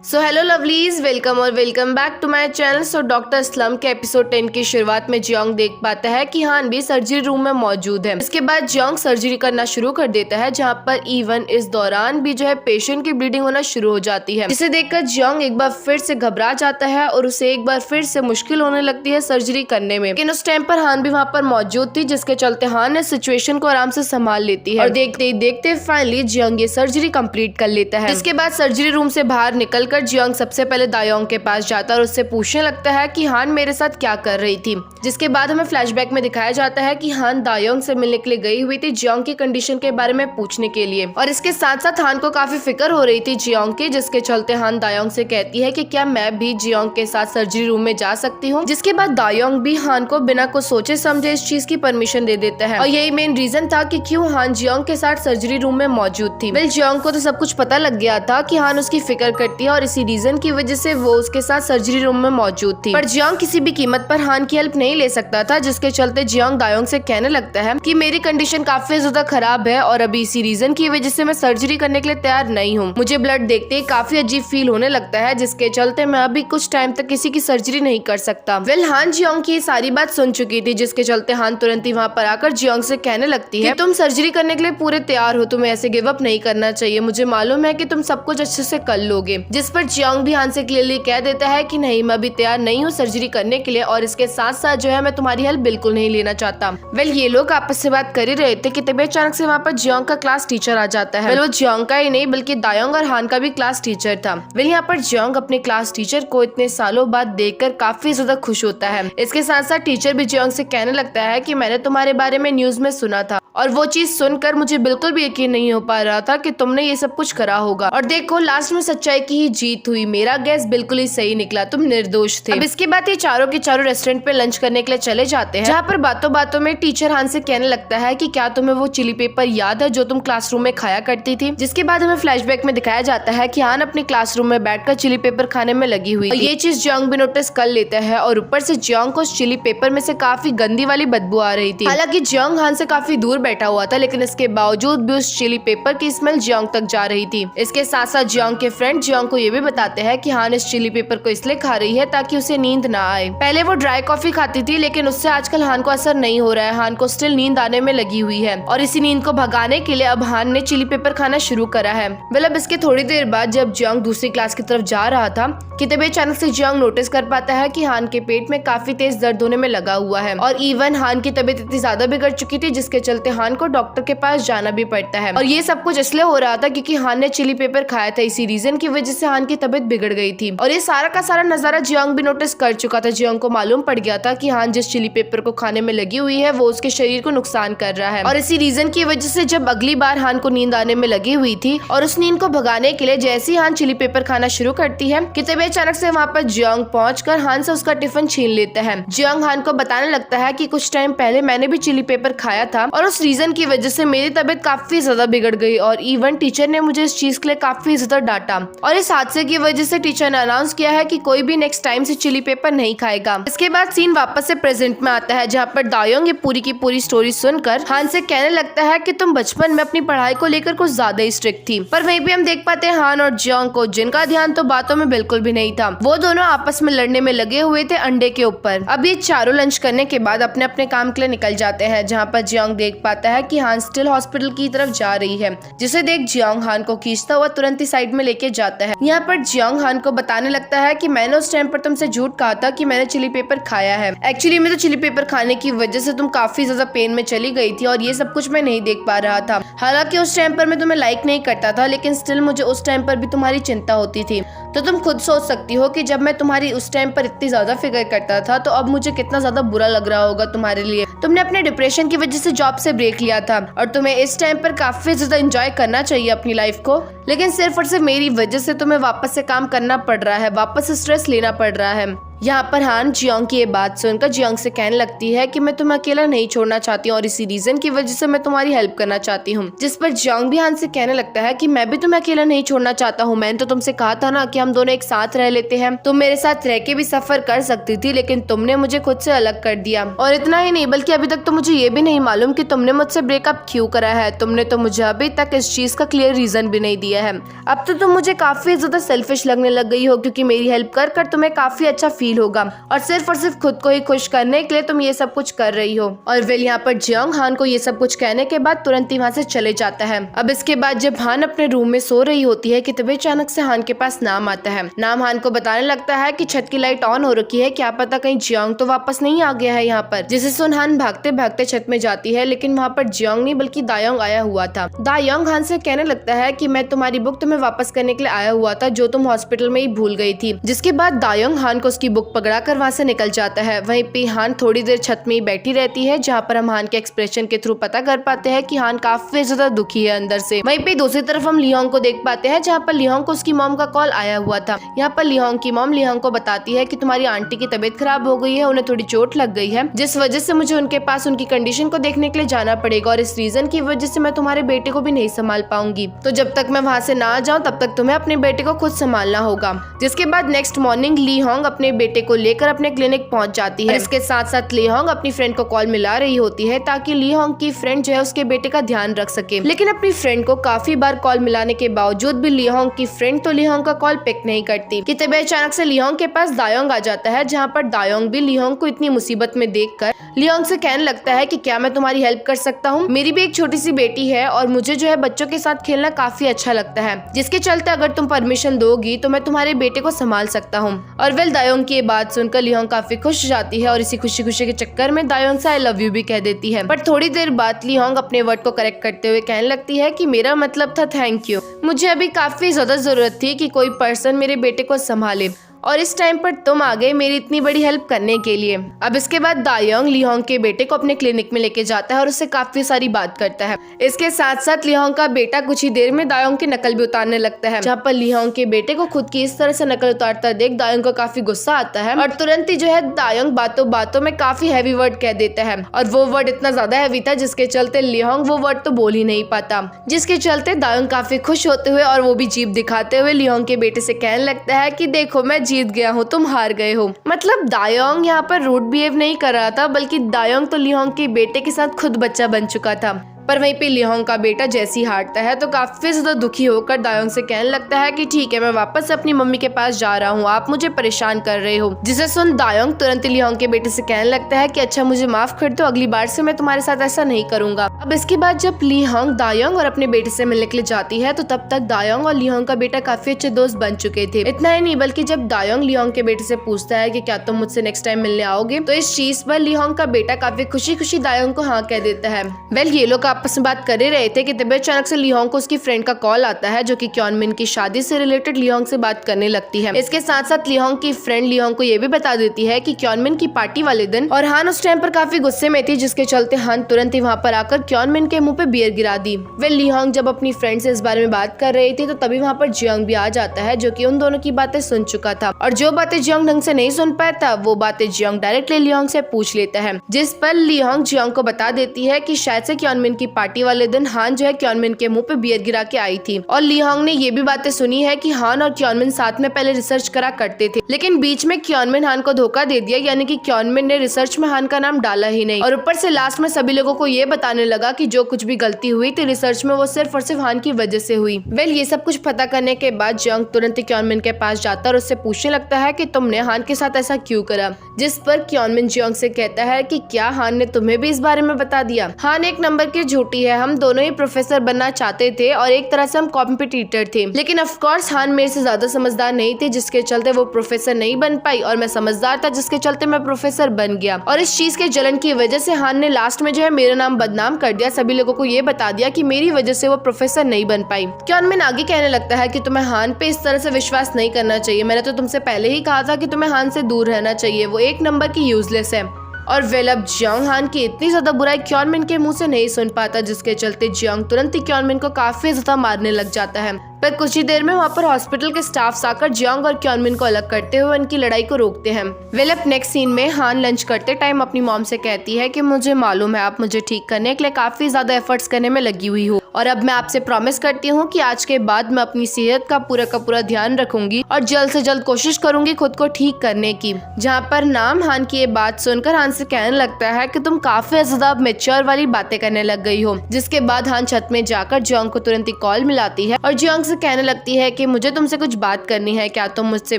सो hello lovelies, welcome और welcome back to my channel. So doctor Slump के episode 10 की शुरुआत में जियोंग देख पाता है कि हान भी सर्जरी रूम में मौजूद है। इसके बाद जियोंग सर्जरी करना शुरू कर देता है, जहां पर इवन इस दौरान भी जो है पेशेंट की ब्लीडिंग होना शुरू हो जाती है, जिसे देखकर जियोंग एक बार फिर से घबरा जाता है और उसे एक बार फिर से मुश्किल होने लगती है सर्जरी करने में। लेकिन उस टाइम पर हान भी वहाँ पर मौजूद थी, जिसके चलते हान ने सिचुएशन को आराम से संभाल लेती है और देखते ही देखते फाइनली जियोंग ये सर्जरी कंप्लीट कर लेता है। इसके बाद सर्जरी रूम से बाहर निकल जियोंग सबसे पहले दायोंग के पास जाता है और उससे पूछने लगता है कि हान मेरे साथ क्या कर रही थी। जिसके बाद हमें फ्लैशबैक में दिखाया जाता है कि हान दायोंग से मिलने के लिए गई हुई थी जियोंग की कंडीशन के बारे में पूछने के लिए, और इसके साथ साथ हान को काफी फिक्र हो रही थी जियोंग की, जिसके चलते हान दायोंग से कहती है कि क्या मैं भी जियोंग के साथ सर्जरी रूम में जा सकती हूँ। जिसके बाद दायोंग भी हान को बिना कुछ सोचे समझे इस चीज की परमिशन दे देता है और यही मेन रीजन था कि क्यों हान जियोंग के साथ सर्जरी रूम में मौजूद थी। वेल, जियोंग को तो सब कुछ पता लग गया था कि हान उसकी फिक्र करती है और इसी रीजन की वजह से वो उसके साथ सर्जरी रूम में मौजूद थी। पर जियोंग किसी भी कीमत पर हान की हेल्प नहीं ले सकता था, जिसके चलते जियोंग दायोंग से कहने लगता है कि मेरी कंडीशन काफी ज्यादा खराब है और अभी इसी रीजन की वजह से मैं सर्जरी करने के लिए तैयार नहीं हूँ। मुझे ब्लड देखते ही काफी अजीब फील होने लगता है, जिसके चलते मैं अभी कुछ टाइम तक किसी की सर्जरी नहीं कर सकता। वेल, हान जियोंग की सारी बात सुन चुकी थी, जिसके चलते हान तुरंत ही वहाँ पर आकर जियोंग से कहने लगती है तुम सर्जरी करने के लिए पूरे तैयार हो, तुम्हें ऐसे गिव अप नहीं करना चाहिए, मुझे मालूम है कि तुम सब कुछ अच्छे से कर लोगे। जिस पर जियोंग भी हान से क्लियरली कह देता है कि नहीं, मैं अभी तैयार नहीं हूँ सर्जरी करने के लिए और इसके साथ साथ जो है मैं तुम्हारी हेल्प बिल्कुल नहीं लेना चाहता। वेल, ये लोग आपस से बात कर ही रहे थे कि तभी अचानक से वहाँ पर जियोंग का क्लास टीचर आ जाता है। वेल, वो जियोंग का ही नहीं बल्कि दायोंग और हान का भी क्लास टीचर था। वेल, यहाँ पर जियोंग अपने क्लास टीचर को इतने सालों बाद देखकर काफी ज्यादा खुश होता है। इसके साथ साथ टीचर भी जियोंग से कहने लगता है कि मैंने तुम्हारे बारे में न्यूज में सुना था और वो चीज सुनकर मुझे बिल्कुल भी यकीन नहीं हो पा रहा था कि तुमने ये सब कुछ करा होगा, और देखो लास्ट में सच्चाई की ही जीत हुई, मेरा गैस बिल्कुल ही सही निकला, तुम निर्दोष थे। अब इसके बाद ये चारों के चारों रेस्टोरेंट पे लंच करने के लिए चले जाते हैं, जहाँ पर बातों बातों में टीचर हान से कहने लगता है कि क्या तुम्हें वो चिली पेपर याद है जो तुम क्लासरूम में खाया करती थी। जिसके बाद हमें फ्लैशबैक में दिखाया जाता है कि हान अपने क्लासरूम में बैठकर चिली पेपर खाने में लगी हुई है। ये चीज जियोंग भी नोटिस कर लेता है और ऊपर से जियोंग को उस चिली पेपर में से काफी गंदी वाली बदबू आ रही थी। हालांकि जियोंग हान से काफी दूर बैठा हुआ था, लेकिन इसके बावजूद भी उस चिली पेपर की स्मेल जियोंग तक जा रही थी। इसके साथ साथ जियोंग के फ्रेंड जियोंग को ये भी बताते हैं कि हान इस चिली पेपर को इसलिए खा रही है ताकि उसे नींद ना आए। पहले वो ड्राई कॉफी खाती थी, लेकिन उससे आजकल हान को असर नहीं हो रहा है, हान को स्टिल नींद आने में लगी हुई है और इसी नींद को भगाने के लिए अब हान ने चिली पेपर खाना शुरू करा है। वेल, अब इसके थोड़ी देर बाद जब जियोंग दूसरी क्लास की तरफ जा रहा था कि तभी अचानक से जियोंग नोटिस कर पाता है कि हान के पेट में काफी तेज दर्द होने में लगा हुआ है और इवन हान की तबीयत इतनी ज्यादा बिगड़ चुकी थी, जिसके चलते हान को डॉक्टर के पास जाना भी पड़ता है। और ये सब कुछ इसलिए हो रहा था क्योंकि हान ने चिली पेपर खाया था, इसी रीजन की वजह से हान की तबीयत बिगड़ गई थी। और ये सारा का सारा नजारा जियोंग भी नोटिस कर चुका था। जियोंग को मालूम पड़ गया था कि हान जिस चिली पेपर को खाने में लगी हुई है वो उसके शरीर को नुकसान कर रहा है, और इसी रीजन की वजह से जब अगली बार हान को नींद आने में लगी हुई थी और उस नींद को भगाने के लिए जैसे ही हान चिली पेपर खाना शुरू करती है कि तभी अचानक से वहाँ पर जियोंग पहुंचकर हान से उसका टिफिन छीन लेता है। जियोंग हान को बताने लगता है कि कुछ टाइम पहले मैंने भी चिली पेपर खाया था और उस रीजन की वजह से मेरी तबीयत काफी ज्यादा बिगड़ गई और इवन टीचर ने मुझे इस चीज के लिए काफी ज्यादा डांटा, और इस हादसे की वजह से टीचर ने अनाउंस किया है कि कोई भी नेक्स्ट टाइम से चिली पेपर नहीं खाएगा। इसके बाद सीन वापस से प्रेजेंट में आता है, जहाँ पर दायोंग ये पूरी की पूरी स्टोरी सुनकर हान से कहने लगता है कि तुम बचपन में अपनी पढ़ाई को लेकर कुछ ज्यादा ही स्ट्रिक्ट थी। पर वहीं पे हम देख पाते हैं हान और जियोंग को, जिनका ध्यान तो बातों में बिल्कुल भी नहीं था, वो दोनों आपस में लड़ने में लगे हुए थे अंडे के ऊपर। अब ये चारों लंच करने के बाद अपने अपने काम के लिए निकल जाते हैं, जहाँ पर जियोंग देख पाता है कि हान स्टिल हॉस्पिटल की तरफ जा रही है, जिसे देख जियोंग हान को खींचता हुआ तुरंत ही साइड में लेके जाता है। यहाँ पर जियोंग हान को बताने लगता है कि मैंने उस टाइम पर तुमसे झूठ कहा था कि मैंने चिली पेपर खाया है, एक्चुअली में तो चिली पेपर खाने की वजह से तुम काफी ज्यादा पेन में चली गई थी और ये सब कुछ मैं नहीं देख पा रहा था। हालांकि उस टाइम पर मैं तुम्हें लाइक नहीं करता था, लेकिन स्टिल मुझे उस टाइम पर भी तुम्हारी चिंता होती थी। तो तुम खुद सोच सकती हो कि जब मैं तुम्हारी उस टाइम पर इतनी ज्यादा फिक्र करता था तो अब मुझे कितना ज्यादा बुरा लग रहा होगा तुम्हारे लिए। तुमने अपने डिप्रेशन की वजह से जॉब से ब्रेक लिया था और तुम्हें इस टाइम पर काफी ज्यादा एंजॉय करना चाहिए अपनी लाइफ को, लेकिन सिर्फ और सिर्फ मेरी वजह से तुम्हें वापस से काम करना पड़ रहा है, वापस से स्ट्रेस लेना पड़ रहा है। यहाँ पर हान जियोंग की ये बात सुनकर जियोंग से कहने लगती है कि मैं तुम्हें अकेला नहीं छोड़ना चाहती हूँ और इसी रीजन की वजह से मैं तुम्हारी हेल्प करना चाहती हूँ। जिस पर जियोंग भी हान से कहने लगता है कि मैं भी तुम्हें अकेला नहीं छोड़ना चाहता हूँ। मैंने तो तुमसे कहा था ना कि हम दोनों एक साथ रह लेते हैं। तुम मेरे साथ रह के भी सफर कर सकती थी, लेकिन तुमने मुझे खुद से अलग कर दिया। और इतना ही नहीं बल्कि अभी तक तो मुझे ये भी नहीं मालूम कि तुमने मुझसे ब्रेकअप क्यों करा है। तुमने तो मुझे अभी तक इस चीज का क्लियर रीजन भी नहीं दिया है। अब तो तुम मुझे काफी ज्यादा सेल्फिश लगने लग गई हो, क्योंकि मेरी हेल्प कर कर तुम्हें काफी अच्छा फील होगा और सिर्फ खुद को ही खुश करने के लिए तुम ये सब कुछ कर रही हो। और वेल यहाँ पर जियोंग हान को ये सब कुछ कहने के बाद तुरंत ही वहाँ से चले जाता है। अब इसके बाद जब हान अपने रूम में सो रही होती है कि तभी अचानक से हान के पास नाम आता है। नाम हान को बताने लगता है कि छत की लाइट ऑन हो रखी है, क्या पता कहीं जियोंग तो वापस नहीं आ गया है यहाँ पर। जिसे सुन हान भागते भागते छत में जाती है, लेकिन वहाँ पर जियोंग नहीं बल्कि दायोंग आया हुआ था। दायोंग हान से कहने लगता है कि मैं तुम्हारी बुक तुम्हें वापस करने के लिए आया हुआ था, जो तुम हॉस्पिटल में ही भूल गई थी। जिसके बाद दायोंग हान को उसकी बुक पकड़ा कर वहाँ से निकल जाता है। वहीं पे हान थोड़ी देर छत में ही बैठी रहती है, जहाँ पर हम हान के एक्सप्रेशन के थ्रू पता कर पाते हैं कि हान काफी ज्यादा दुखी है अंदर से। वहीं पे दूसरी तरफ हम लिहोंग को देख पाते हैं, जहाँ पर लिहोंग को उसकी मॉम का कॉल आया हुआ था। यहाँ पर लिहोंग की मॉम लिहोंग को बताती है कि तुम्हारी आंटी की तबीयत खराब हो गई है, उन्हें थोड़ी चोट लग गई है, जिस वजह से मुझे उनके पास उनकी कंडीशन को देखने के लिए जाना पड़ेगा और इस रीजन की वजह से मैं तुम्हारे बेटे को भी नहीं संभाल पाऊंगी। तो जब तक मैं वहाँ से ना आ जाऊँ तब तक तुम्हें अपने बेटे को खुद संभालना होगा। जिसके बाद नेक्स्ट मॉर्निंग लिहोंग अपने बेटे को लेकर अपने क्लिनिक पहुंच जाती है। इसके साथ साथ लिहोंग अपनी फ्रेंड को कॉल मिला रही होती है ताकि लिहोंग की फ्रेंड जो है उसके बेटे का ध्यान रख सके। लेकिन अपनी फ्रेंड को काफी बार कॉल मिलाने के बावजूद भी लिहोंग की फ्रेंड तो लिहोंग का कॉल पिक नहीं करती कि तभी अचानक से लिहोंग के पास दायोंग आ जाता है, जहाँ पर दायोंग भी लिहोंग को इतनी मुसीबत में देखकर लिहोंग से कहने लगता है कि क्या मैं तुम्हारी हेल्प कर सकता हूँ। मेरी भी एक छोटी सी बेटी है और मुझे जो है बच्चों के साथ खेलना काफी अच्छा लगता है, जिसके चलते अगर तुम परमिशन दोगी तो मैं तुम्हारे बेटे को संभाल सकता हूँ। और वेल दायोंग की ये बात सुनकर लिहोंग काफी खुश हो जाती है और इसी खुशी खुशी के चक्कर में दायोंग से आई लव यू भी कह देती है। पर थोड़ी देर बाद लिहोंग अपने वर्ड को करेक्ट करते हुए कहने लगती है कि मेरा मतलब था थैंक यू। मुझे अभी काफी ज्यादा जरूरत थी कि कोई पर्सन मेरे बेटे को संभाले और इस टाइम पर तुम आ गए मेरी इतनी बड़ी हेल्प करने के लिए। अब इसके बाद दायोंग लिहोंग के बेटे को अपने क्लिनिक में लेके जाता है और उससे काफी सारी बात करता है। इसके साथ साथ लिहोंग का बेटा कुछ ही देर में दायोंग की नकल भी उतारने लगता है, जहाँ पर लिहोंग के बेटे को खुद की इस तरह से नकल उतारता देख दायोंग को काफी गुस्सा आता है और तुरंत ही जो है दायोंग बातों बातों में काफी हैवी वर्ड कह देता है और वो वर्ड इतना ज्यादा हैवी था जिसके चलते लिहोंग वो वर्ड तो बोल ही नहीं पाता, जिसके चलते दायोंग काफी खुश होते हुए और वो भी जीभ दिखाते हुए लिहोंग के बेटे से कहने लगता है कि देखो मैं जीत गया हूँ, तुम हार गए हो। मतलब दायोंग यहाँ पर रूड बिहेव नहीं कर रहा था, बल्कि दायोंग तो लिहोंग के बेटे के साथ खुद बच्चा बन चुका था। पर वहीं पे लिहोंग का बेटा जैसे ही हारता है तो काफी ज्यादा दुखी होकर दायोंग से कहने लगता है कि ठीक है मैं वापस अपनी मम्मी के पास जा रहा हूँ, आप मुझे परेशान कर रहे हो। जिसे सुन दायोंग तुरंत ही लिहोंग के बेटे से कहने लगता है कि अच्छा मुझे माफ कर दो, अगली बार से मैं तुम्हारे साथ ऐसा नहीं करूंगा। अब इसके बाद जब लिहोंग दायोंग और अपने बेटे से मिलने के लिए जाती है तो तब तक दायोंग और लिहोंग का बेटा काफी अच्छे दोस्त बन चुके थे। इतना ही नहीं बल्कि जब दायोंग लिहोंग के बेटे से पूछता है कि क्या तुम मुझसे नेक्स्ट टाइम मिलने आओगे, तो इस चीज पर लिहोंग का बेटा काफी खुशी खुशी दायोंग को हाँ कह देता है। वेल ये लोग आपस में बात कर रहे थे कि तभी अचानक से लिहोंग को उसकी फ्रेंड का कॉल आता है, जो कि क्योनमिन की शादी से रिलेटेड लिहोंग से बात करने लगती है। इसके साथ साथ लिहोंग की फ्रेंड लिहोंग को ये भी बता देती है कि क्योनमिन की पार्टी वाले दिन और हान उस टाइम पर काफी गुस्से में थी, जिसके चलते हान तुरंत ही वहाँ पर आकर क्योनमिन के मुंह पे बियर गिरा दी। वे लिहोंग जब अपनी फ्रेंड से इस बारे में बात कर रही थी तो तभी वहाँ पर जियोंग भी आ जाता है, जो कि उन दोनों की बातें सुन चुका था और जो बातें जियोंग ढंग से नहीं सुन पाया था वो बातें जियोंग डायरेक्टली लिहोंग से पूछ लेता है। जिस पर लिहोंग जियोंग को बता देती है कि शायद से क्योनमिन की पार्टी वाले दिन हान जो है क्योनमिन के मुंह पे बियर गिरा के आई थी और लिहोंग ने ये भी बातें सुनी है कि हान और क्योनमिन साथ में पहले रिसर्च करा करते थे, लेकिन बीच में क्योनमिन हान को धोखा दे दिया, यानी कि क्योनमिन ने रिसर्च में हान का नाम डाला ही नहीं और ऊपर से लास्ट में सभी लोगों को ये बताने लगा कि जो कुछ भी गलती हुई थी रिसर्च में वो सिर्फ और सिर्फ हान की वजह से हुई। वेल ये सब कुछ पता करने के बाद जियोंग तुरंत ही क्योनमिन के पास जाता और उससे पूछने लगता है कि तुमने हान के साथ ऐसा क्यों करा, जिस पर क्योनमिन जियोंग से कहता है कि क्या हान ने तुम्हें भी इस बारे में बता दिया। हान एक नंबर की झूठी है, हम दोनों ही प्रोफेसर बनना चाहते थे और एक तरह से हम कॉम्पिटिटर थे, लेकिन ऑफ कोर्स हान मेरे से ज्यादा समझदार नहीं थे, जिसके चलते वो प्रोफेसर नहीं बन पाई और मैं समझदार था जिसके चलते मैं प्रोफेसर बन गया और इस चीज के जलन की वजह से हान ने लास्ट में जो है मेरा नाम बदनाम कर दिया, सभी लोगों को ये बता दिया कि मेरी वजह से वो प्रोफेसर नहीं बन पाई। क्योनमिन आगे कहने लगता है कि तुम्हें हान पे इस तरह से विश्वास नहीं करना चाहिए, मैंने तो तुमसे पहले ही कहा था कि तुम्हें हान से दूर रहना चाहिए, वो एक नंबर की यूजलेस है। और वेल अब जियोंग हान की इतनी ज्यादा बुराई क्योनमिन के मुंह से नहीं सुन पाता, जिसके चलते जियोंग तुरंत ही क्योनमिन को काफी ज्यादा मारने लग जाता है। पर कुछ ही देर में वहाँ पर हॉस्पिटल के स्टाफ आकर जियोंग और क्योनमिन को अलग करते हुए उनकी लड़ाई को रोकते हैं। वेल अब नेक्स्ट सीन में हान लंच करते टाइम अपनी मॉम से कहती है कि मुझे मालूम है आप मुझे ठीक करने के लिए काफी ज्यादा एफर्ट्स करने में लगी हुई हो, और अब मैं आपसे प्रॉमिस करती हूँ कि आज के बाद मैं अपनी सेहत का पूरा ध्यान रखूंगी और जल्द से जल्द कोशिश करूंगी खुद को ठीक करने की। जहाँ पर नाम हान की ये बात सुनकर हान से कहने लगता है कि तुम काफी ज्यादा मैच्योर वाली बातें करने लग गई हो। जिसके बाद हान छत में जाकर जियोंग को तुरंत ही कॉल मिलाती है और जियोंग से कहने लगती है कि मुझे तुमसे कुछ बात करनी है, क्या तुम मुझसे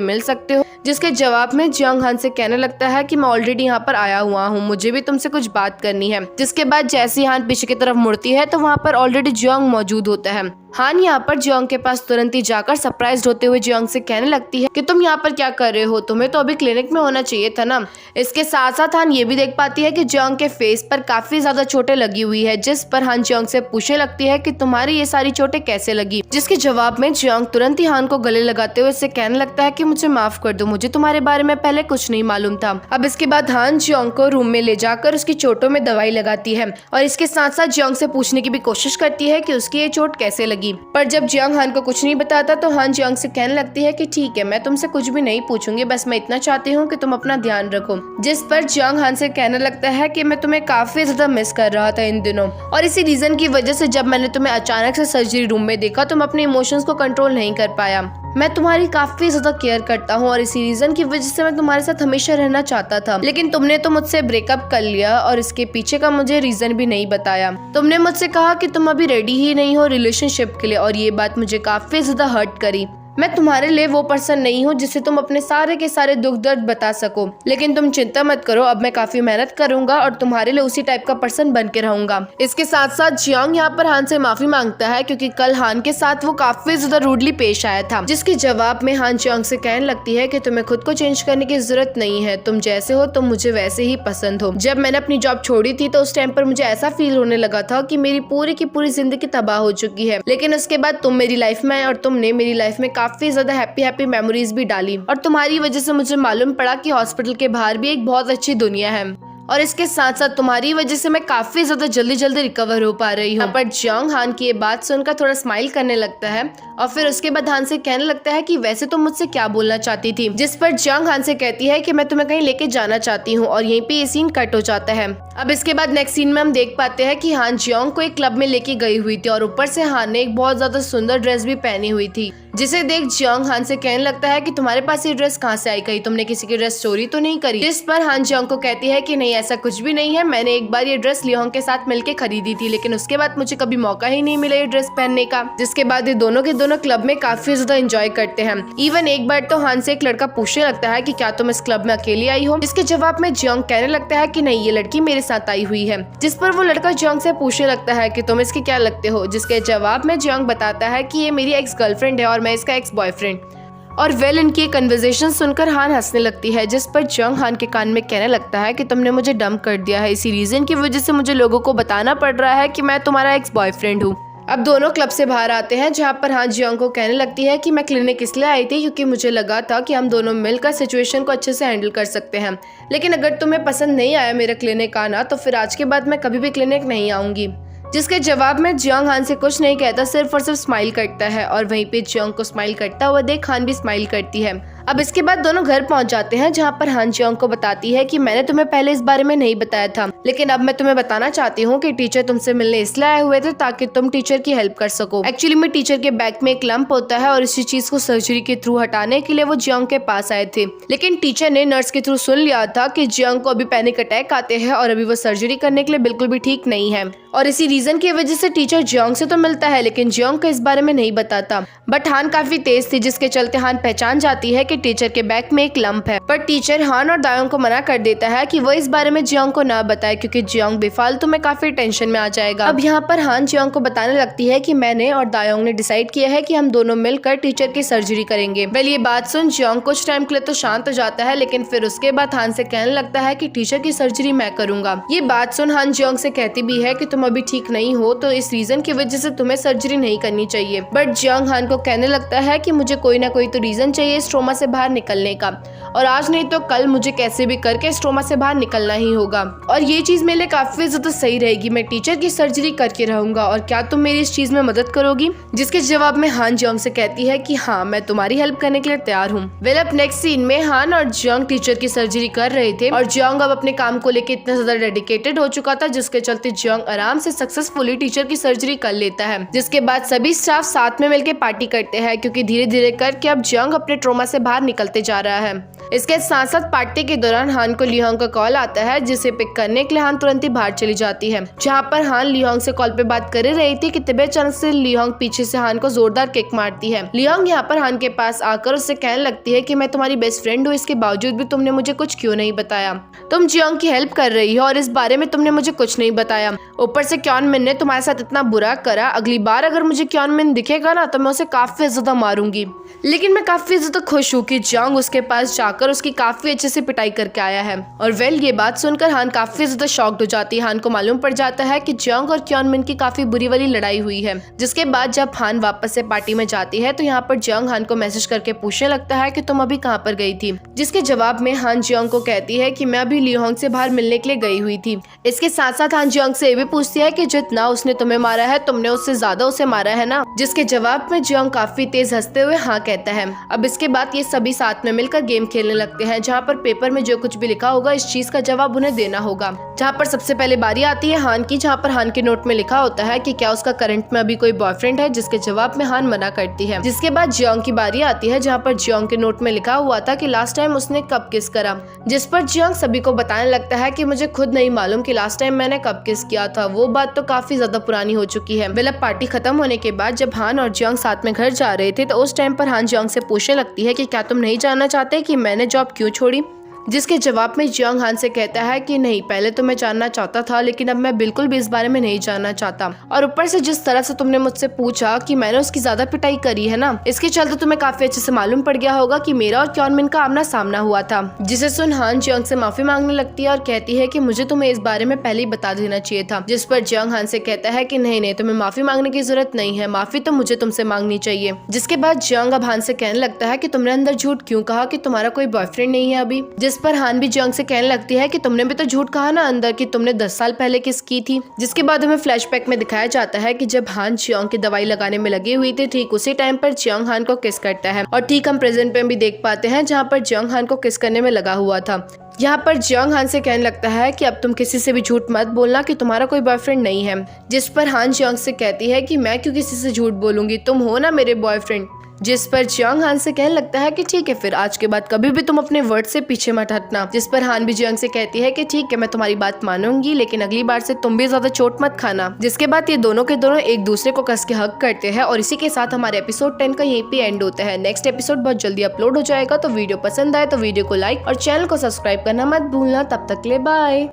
मिल सकते हो। जिसके जवाब में जियोंग हान से कहने लगता है कि मैं ऑलरेडी यहाँ पर आया हुआ हूँ, मुझे भी तुमसे कुछ बात करनी है। जिसके बाद जैसे ही हान पीछे की तरफ मुड़ती है तो वहाँ पर ऑलरेडी जियोंग मौजूद होता है। हान यहाँ पर जियोंग के पास तुरंत ही जाकर सरप्राइज्ड होते हुए जियोंग से कहने लगती है कि तुम यहाँ पर क्या कर रहे हो, तुम्हें तो अभी क्लिनिक में होना चाहिए था ना। इसके साथ साथ हान ये भी देख पाती है कि जियोंग के फेस पर काफी ज्यादा चोटें लगी हुई है। जिस पर हान जियोंग से पूछने लगती है कि तुम्हारी ये सारी चोटें कैसे लगी। जिसके जवाब में जियोंग तुरंत ही हान को गले लगाते हुए उससे कहने लगता है कि मुझे माफ कर दो, मुझे तुम्हारे बारे में पहले कुछ नहीं मालूम था। अब इसके बाद हान जियोंग को रूम में ले जाकर उसकी चोटों में दवाई लगाती है और इसके साथ साथ जियोंग से पूछने की भी कोशिश करती है कि उसकी ये चोट कैसे लगी। पर जब जियोंग हान को कुछ नहीं बताता तो हान जियोंग से कहने लगती है कि ठीक है, मैं तुमसे कुछ भी नहीं पूछूंगी, बस मैं इतना चाहती हूँ कि तुम अपना ध्यान रखो। जिस पर जियोंग हान से कहने लगता है कि मैं तुम्हें काफी ज्यादा मिस कर रहा था इन दिनों, और इसी रीजन की वजह से जब मैंने तुम्हें अचानक से सर्जरी रूम में देखा तो मैं अपने इमोशंस को कंट्रोल नहीं कर पाया। मैं तुम्हारी काफी ज्यादा केयर करता हूँ और इसी रीजन की वजह से मैं तुम्हारे साथ हमेशा रहना चाहता था, लेकिन तुमने तो मुझसे ब्रेकअप कर लिया और इसके पीछे का मुझे रीजन भी नहीं बताया। तुमने मुझसे कहा कि तुम अभी रेडी ही नहीं हो रिलेशनशिप के लिए, और ये बात मुझे काफी ज्यादा हर्ट करी। मैं तुम्हारे लिए वो पर्सन नहीं हूँ जिससे तुम अपने सारे के सारे दुख दर्द बता सको, लेकिन तुम चिंता मत करो, अब मैं काफी मेहनत करूंगा और तुम्हारे लिए उसी टाइप का पर्सन बन के रहूंगा। इसके साथ साथ जियोंग यहाँ पर हान से माफी मांगता है क्योंकि कल हान के साथ वो काफी ज्यादा रूडली पेश आया था। जिसके जवाब में हान जियोंग से कहने लगती है कि तुम्हें खुद को चेंज करने की जरूरत नहीं है, तुम जैसे हो तुम मुझे वैसे ही पसंद हो। जब मैंने अपनी जॉब छोड़ी थी तो उस टाइम पर मुझे ऐसा फील होने लगा था कि मेरी पूरी की पूरी जिंदगी तबाह हो चुकी है, लेकिन उसके बाद तुम मेरी लाइफ में आए और तुमने मेरी लाइफ में काफी ज्यादा हैप्पी मेमोरीज भी डाली, और तुम्हारी वजह से मुझे मालूम पड़ा कि हॉस्पिटल के बाहर भी एक बहुत अच्छी दुनिया है, और इसके साथ साथ तुम्हारी वजह से मैं काफी ज्यादा जल्दी रिकवर हो पा रही हूँ। पर जियोंग हान की ये बात सुनकर थोड़ा स्माइल करने लगता है और फिर उसके बाद हान से कहने लगता है कि वैसे तुम मुझसे क्या बोलना चाहती थी। जिस पर जियोंग हान से कहती है कि मैं तुम्हें कहीं लेके जाना चाहती हूँ, और यहीं पे ये सीन कट हो जाता है। अब इसके बाद नेक्स्ट सीन में हम देख पाते हैं कि हान जियोंग को एक क्लब में लेके गई हुई थी और ऊपर से हान ने एक बहुत ज्यादा सुंदर ड्रेस भी पहनी हुई थी, जिसे देख जियोंग हान से कहने लगता है कि तुम्हारे पास ये ड्रेस कहाँ से आई, कहीं तुमने किसी की ड्रेस चोरी तो नहीं करी। जिस पर हान जियोंग को कहती है कि नहीं ऐसा कुछ भी नहीं है, मैंने एक बार ये ड्रेस लियोंग के साथ मिलके खरीदी थी, लेकिन उसके बाद मुझे कभी मौका ही नहीं मिला ये ड्रेस पहनने का। जिसके बाद ये दोनों के दोनों क्लब में काफी ज्यादा एंजॉय करते हैं। इवन एक बार तो हान से एक लड़का पूछने लगता है कि क्या तुम इस क्लब में अकेली आई हो। इसके जवाब में जियोंग कहने लगता है कि नहीं, ये लड़की मेरे साथ आई हुई है। जिस पर वो लड़का जियोंग से पूछने लगता है कि तुम इसके क्या लगते हो। जिसके जवाब में जियोंग बताता है कि ये मेरी एक्स गर्लफ्रेंड है और मैं इसका एक्स बॉयफ्रेंड। और वेल इनकी एक कन्वर्सेशन सुनकर हान हंसने लगती है, जिस पर जियोंग हान के कान में कहने लगता है कि तुमने मुझे डंप कर दिया है, इसी रीजन की वजह से मुझे लोगों को बताना पड़ रहा है कि मैं तुम्हारा एक्स बॉयफ्रेंड हूँ। अब दोनों क्लब से बाहर आते हैं, जहाँ पर हान जियोंग को कहने लगती है कि मैं क्लिनिक इसलिए आई थी क्योंकि मुझे लगा था कि हम दोनों मिलकर सिचुएशन को अच्छे से हैंडल कर सकते हैं, लेकिन अगर तुम्हें पसंद नहीं आया मेरा क्लिनिक आना तो फिर आज के बाद मैं कभी भी क्लिनिक नहीं आऊंगी। जिसके जवाब में जियोंग हान से कुछ नहीं कहता, सिर्फ और सिर्फ स्माइल करता है, और वहीं पे जियोंग को स्माइल करता हुआ देख हान भी स्माइल करती है। अब इसके बाद दोनों घर पहुंच जाते हैं, जहाँ पर हान जियोंग को बताती है कि मैंने तुम्हें पहले इस बारे में नहीं बताया था, लेकिन अब मैं तुम्हें बताना चाहती हूँ कि टीचर तुमसे मिलने इसलिए आए हुए थे ताकि तुम टीचर की हेल्प कर सको। एक्चुअली में टीचर के बैक में एक लंप होता है और इसी चीज को सर्जरी के थ्रू हटाने के लिए वो जियोंग के पास आए थे, लेकिन टीचर ने नर्स के थ्रू सुन लिया था कि जियोंग को अभी पैनिक अटैक आते हैं और अभी वो सर्जरी करने के लिए बिल्कुल भी ठीक नहीं है, और इसी रीजन की वजह से टीचर जियोंग से तो मिलता है लेकिन जियोंग को इस बारे में नहीं बताता। बट हान काफी तेज थी, जिसके चलते हान पहचान जाती है कि टीचर के बैक में एक लंप है, पर टीचर हान और दायोंग को मना कर देता है कि वो इस बारे में जियोंग को ना बताए क्योंकि जियोंग बेफालतू में काफी टेंशन में आ जाएगा। अब यहाँ पर हान जियोंग को बताने लगती है कि मैंने और दायोंग ने डिसाइड किया है कि हम दोनों मिलकर टीचर की सर्जरी करेंगे। वेल ये बात सुन जियोंग कुछ टाइम के लिए तो शांत हो जाता है, लेकिन फिर उसके बाद हान से कहने लगता है कि टीचर की सर्जरी मैं करूंगा। ये बात सुन हान जियोंग से कहती भी है कि तुम अभी ठीक नहीं हो, तो इस रीजन की वजह से तुम्हें सर्जरी नहीं करनी चाहिए। बट जियोंग हान को कहने लगता है कि मुझे कोई ना कोई तो रीजन चाहिए इस ट्रोमा से बाहर निकलने का, और आज नहीं तो कल मुझे कैसे भी करके इस ट्रोमा से बाहर निकलना ही होगा, और ये चीज मेरे लिए काफी ज्यादा सही रहेगी। मैं टीचर की सर्जरी करके रहूंगा, और क्या तुम मेरी इस चीज में मदद करोगी? जिसके जवाब में हान जियोंग से कहती है कि हाँ, मैं तुम्हारी हेल्प करने के लिए तैयार हूँ। वेल, अब नेक्स्ट सीन में हान और जियोंग टीचर की सर्जरी कर रहे थे, और जियोंग अब अपने काम को लेकर इतना ज्यादा डेडिकेटेड हो चुका था, जिसके चलते जियोंग आराम से सक्सेसफुली टीचर की सर्जरी कर लेता है। जिसके बाद सभी स्टाफ साथ में मिलकर पार्टी करते हैं, क्योंकि धीरे धीरे करके अब जियोंग अपने ट्रोमा से बाहर निकलते जा रहा है। इसके साथ साथ पार्टी के दौरान हान को लियोंग का कॉल आता है, जिसे पिक करने के लिए हान तुरंत ही बाहर चली जाती है। जहाँ पर हान लियोंग से कॉल पे बात कर रही थी कि तभी अचानक से लियोंग पीछे से हान को जोरदार किक मारती है। लियोंग यहाँ पर हान के पास आकर उससे कहने लगती है कि मैं तुम्हारी बेस्ट फ्रेंड हूँ, इसके बावजूद भी तुमने मुझे कुछ क्यों नहीं बताया? तुम जियोंग की हेल्प कर रही हो और इस बारे में तुमने मुझे कुछ नहीं बताया। ऊपर से क्योनमिन ने तुम्हारे साथ इतना बुरा करा, अगली बार अगर मुझे क्योनमिन दिखेगा ना तो मैं उसे काफी ज्यादा मारूंगी। लेकिन मैं काफी ज्यादा खुश हूँ कि जियोंग उसके पास जाकर उसकी काफी अच्छे से पिटाई करके आया है। और वेल, ये बात सुनकर हान काफी ज्यादा शॉक्ड हो जाती है। हान को मालूम पड़ जाता है कि जियोंग और क्योनमिन की काफी बुरी वाली लड़ाई हुई है। जिसके बाद जब हान वापस से पार्टी में जाती है तो यहाँ पर जियोंग हान को मैसेज करके पूछने लगता है कि तुम अभी कहाँ पर गई थी? जिसके जवाब में हान जियोंग को कहती है कि मैं अभी लियोंग से बाहर मिलने के लिए गई हुई थी। इसके साथ साथ हान जियोंग से ये भी पूछती है कि जितना उसने तुम्हें मारा है तुमने उससे ज्यादा उसे मारा है ना? जिसके जवाब में जियोंग काफी तेज हंसते हुए हाँ कहता है। अब इसके बाद ये सभी साथ में मिलकर गेम खेलने लगते हैं, जहाँ पर पेपर में जो कुछ भी लिखा होगा इस चीज का जवाब उन्हें देना होगा। जहाँ पर सबसे पहले बारी आती है हान की, जहाँ पर हान के नोट में लिखा होता है कि क्या उसका करंट में अभी कोई बॉयफ्रेंड है, जिसके जवाब में हान मना करती है। जिसके बाद जियोंग की बारी आती है, जहाँ पर जियोंग के नोट में लिखा हुआ था कि लास्ट टाइम उसने कब किस करा, जिस पर जियोंग सभी को बताने लगता है कि मुझे खुद नहीं मालूम कि लास्ट टाइम मैंने कब किस किया था, वो बात तो काफी ज्यादा पुरानी हो चुकी है। वेल, अब पार्टी खत्म होने के बाद जब हान और जियोंग साथ में घर जा रहे थे तो उस टाइम पर हान जियोंग से पूछने लगती है कि क्या तुम नहीं जानना चाहते कि मैंने जॉब क्यों छोड़ी? जिसके जवाब में जियोंग हान से कहता है कि नहीं, पहले तो मैं जानना चाहता था लेकिन अब मैं बिल्कुल भी इस बारे में नहीं जानना चाहता, और ऊपर से जिस तरह से तुमने मुझसे पूछा कि मैंने उसकी ज्यादा पिटाई करी है ना, इसके चलते तुम्हें काफी अच्छे से मालूम पड़ गया होगा कि मेरा और क्योनमिन का आमना सामना हुआ था। जिसे सुन हान जियोंग से माफी मांगने लगती है और कहती है कि मुझे तुम्हें इस बारे में पहले ही बता देना चाहिए था। जिस पर जियोंग हान से कहता है कि नहीं, तुम्हें माफी मांगने की जरूरत नहीं है, माफी तो मुझे तुमसे मांगनी चाहिए। जिसके बाद जियोंग अब हान से कहने लगता है कि तुमने अंदर झूठ क्यों कहा कि तुम्हारा कोई बॉयफ्रेंड नहीं है अभी? जिस पर हान भी जियोंग से कहने लगती है कि तुमने भी तो झूठ कहा ना अंदर कि तुमने 10 साल पहले किस की थी। जिसके बाद हमें फ्लैशबैक में दिखाया जाता है कि जब हान जियोंग की दवाई लगाने में लगी हुई थी, ठीक उसी टाइम पर जियोंग हान को किस करता है, और ठीक हम प्रेजेंट पे भी देख पाते हैं जहाँ पर जियोंग हान को किस करने में लगा हुआ था। यहाँ पर जियोंग हान से कहने लगता है कि अब तुम किसी से भी झूठ मत बोलना कि तुम्हारा कोई बॉयफ्रेंड नहीं है। जिस पर हान जियोंग से कहती है कि मैं क्यों किसी से झूठ बोलूंगी, तुम हो ना मेरे बॉयफ्रेंड। जिस पर जियोंग हान से कहने लगता है कि ठीक है, फिर आज के बाद कभी भी तुम अपने वर्ड से पीछे मत हटना। जिस पर हान भी जियोंग से कहती है कि ठीक है, मैं तुम्हारी बात मानूंगी, लेकिन अगली बार से तुम भी ज्यादा चोट मत खाना। जिसके बाद ये दोनों के दोनों एक दूसरे को कस के हग करते हैं, और इसी के साथ हमारे एपिसोड 10 का यहीं पे एंड होता है। नेक्स्ट एपिसोड बहुत जल्दी अपलोड हो जाएगा, तो वीडियो पसंद आए तो वीडियो को लाइक और चैनल को सब्सक्राइब करना मत भूलना। तब तक ले बाय।